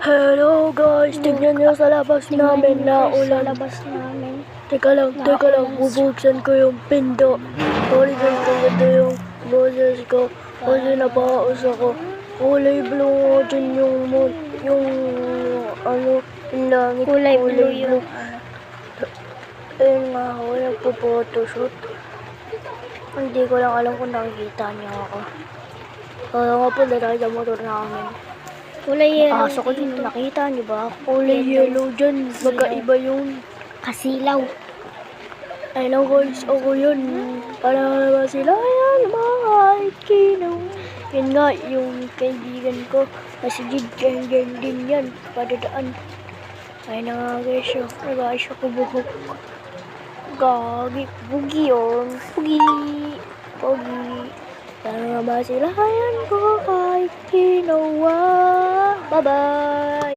Hello guys, tignan nyo sa labas namin na ulan. Teka lang, bubuksan ko yung pinto. Sorry guys, ito yung boses ko. Kasi napaos ako. Kulay blue din yung yung langit. Kulay blue yung Ayun nga ako, nagpo-photoshoot. Hindi ko lang alam kung nakikita niyo ako. Kaya nga po, tayo sa motor namin. kulay yellow. Pasok ko din, nakita niyo ba? Kulay yellow dyan, magkaiba yung Kasilaw. ayun guys, ako yun. Para naman sila, ayan, mga kinaw. Yun nga, yung kaibigan ko, si Jid, ganyan din yan, padadaan. Ayun na nga guys, nag-ayos ako buhok. Gagi, bugi yun, bugi. Para naman sila, ayan, mga kinawa. Bye-bye!